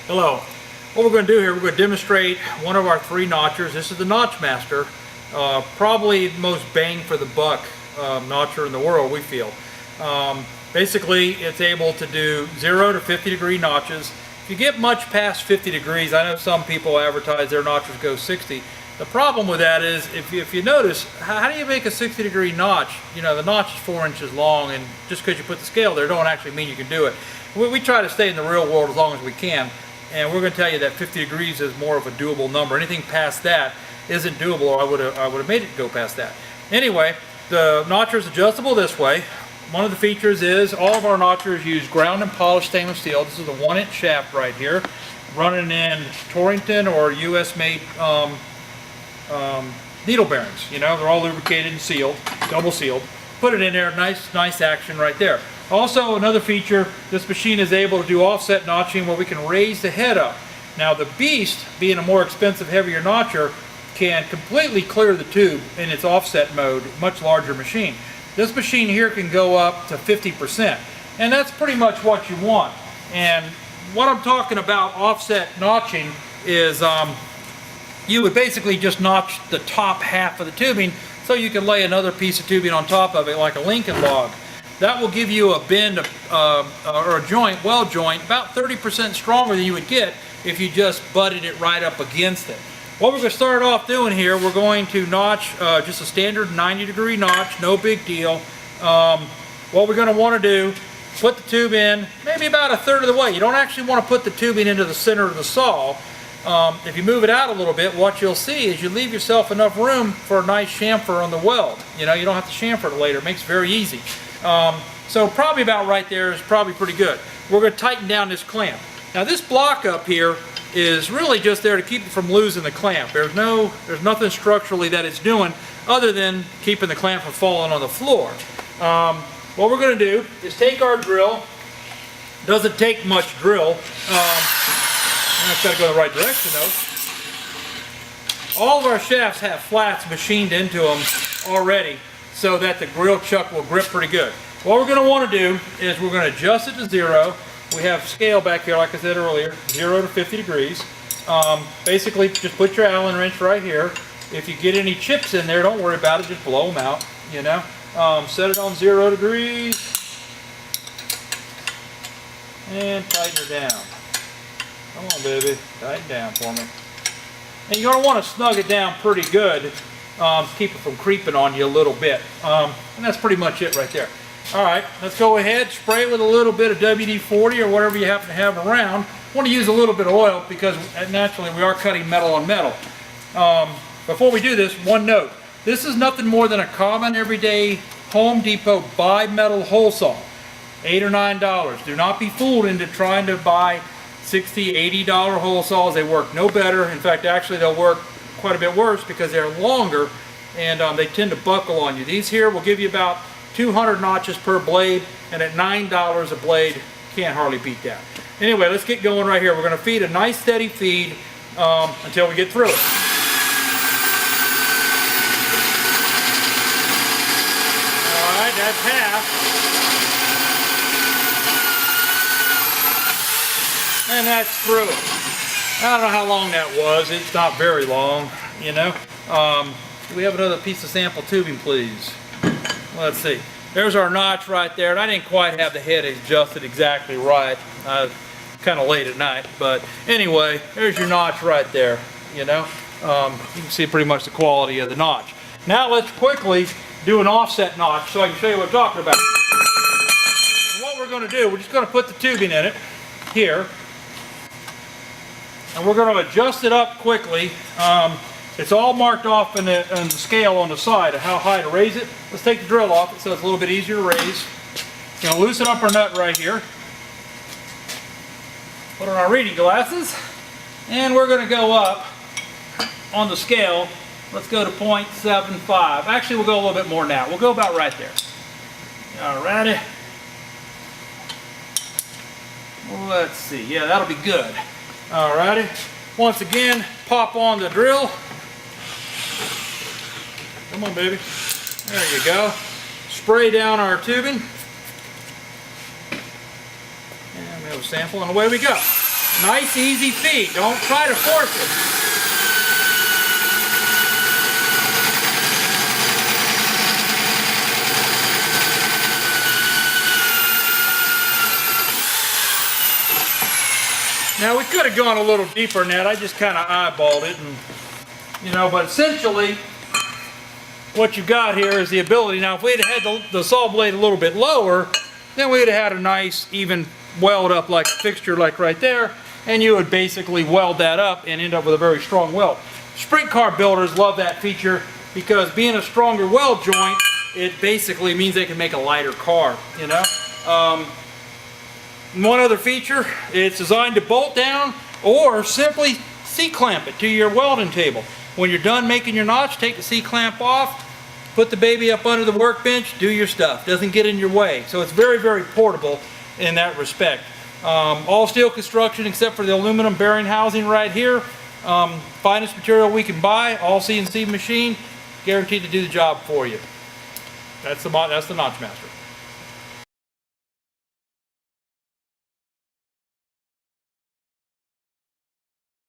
Hello. What we're going to do here, we're going to demonstrate one of our 3 notchers. This is the NOTCHMASTER, probably the most bang for the buck notcher in the world, we feel. Basically, it's able to do 0 to 50 degree notches. If you get much past 50 degrees, I know some people advertise their notchers go 60. The problem with that is, if you notice, how do you make a 60 degree notch? You know, the notch is 4 inches long, and just because you put the scale there don't actually mean you can do it. We try to stay in the real world as long as we can. And we're going to tell you that 50 degrees is more of a doable number. Anything past that isn't doable, or I would have made it go past that. Anyway, the notcher is adjustable this way. One of the features is all of our notchers use ground and polished stainless steel. This is a 1-inch shaft right here, running in Torrington or US made needle bearings. You know, they're all lubricated and sealed, double sealed. Put it in there, nice action right there. Also, another feature, this machine is able to do offset notching where we can raise the head up. Now the Beast, being a more expensive, heavier notcher, can completely clear the tube in its offset mode, much larger machine. This machine here can go up to 50%, and that's pretty much what you want. And what I'm talking about offset notching is you would basically just notch the top half of the tubing so you can lay another piece of tubing on top of it like a Lincoln log. That will give you a bend or a joint, weld joint, about 30% stronger than you would get if you just butted it right up against it. What we're going to start off doing here, we're going to notch just a standard 90 degree notch, no big deal. What we're going to want to do, put the tube in maybe about 1/3 of the way. You don't actually want to put the tubing into the center of the saw. If you move it out a little bit, what you'll see is you leave yourself enough room for a nice chamfer on the weld. You know, you don't have to chamfer it later. It makes it very easy. So probably about right there is probably pretty good. We're going to tighten down this clamp. Now this block up here is really just there to keep it from losing the clamp. There's nothing structurally that it's doing other than keeping the clamp from falling on the floor. What we're going to do is take our drill. Doesn't take much drill. It's got to go the right direction though. All of our shafts have flats machined into them already, so that the grill chuck will grip pretty good. What we're going to want to do is we're going to adjust it to 0. We have scale back here, like I said earlier, 0 to 50 degrees. Basically, just put your Allen wrench right here. If you get any chips in there, don't worry about it, just blow them out, you know. Set it on 0 degrees and tighten her down. Come on, baby, tighten down for me. And you're going to want to snug it down pretty good. Keep it from creeping on you a little bit. And that's pretty much it right there. Alright, let's go ahead, spray with a little bit of WD-40 or whatever you happen to have around. I want to use a little bit of oil because naturally we are cutting metal on metal. Before we do this, one note. This is nothing more than a common everyday Home Depot bi-metal hole saw. $8 or $9. Do not be fooled into trying to buy $60, $80 hole saws. They work no better. In fact, actually they'll work quite a bit worse because they're longer and they tend to buckle on you. These here will give you about 200 notches per blade, and at $9 a blade, can't hardly beat that. Anyway, let's get going right here. We're going to feed a nice steady feed until we get through it. Alright, that's half. And that's through it. I don't know how long that was. It's not very long, you know. Do we have another piece of sample tubing, please? Let's see. There's our notch right there. And I didn't quite have the head adjusted exactly right. Kind of late at night. But anyway, there's your notch right there, you know. You can see pretty much the quality of the notch. Now let's quickly do an offset notch so I can show you what I'm talking about. And what we're going to do, we're just going to put the tubing in it here. And we're going to adjust it up quickly. It's all marked off in the scale on the side of how high to raise it. Let's take the drill off so it's a little bit easier to raise. Going to loosen up our nut right here. Put on our reading glasses. And we're going to go up on the scale. Let's go to 0.75. Actually, we'll go a little bit more now. We'll go about right there. Alrighty. Let's see. Yeah, that'll be good. Alrighty. Once again, pop on the drill. Come on, baby. There you go. Spray down our tubing. And we have a sample, and away we go. Nice, easy feed. Don't try to force it. Now we could have gone a little deeper in that. I just kind of eyeballed it, and you know. But essentially, what you got here is the ability. Now, if we'd had the saw blade a little bit lower, then we'd have had a nice, even weld up like fixture, like right there, and you would basically weld that up and end up with a very strong weld. Sprint car builders love that feature because being a stronger weld joint, it basically means they can make a lighter car. You know. One other feature, it's designed to bolt down or simply C-clamp it to your welding table. When you're done making your notch, take the C-clamp off, put the baby up under the workbench, do your stuff. Doesn't get in your way. So it's very, very portable in that respect. All steel construction except for the aluminum bearing housing right here. Finest material we can buy, all CNC machine, guaranteed to do the job for you. That's the NOTCHMASTER.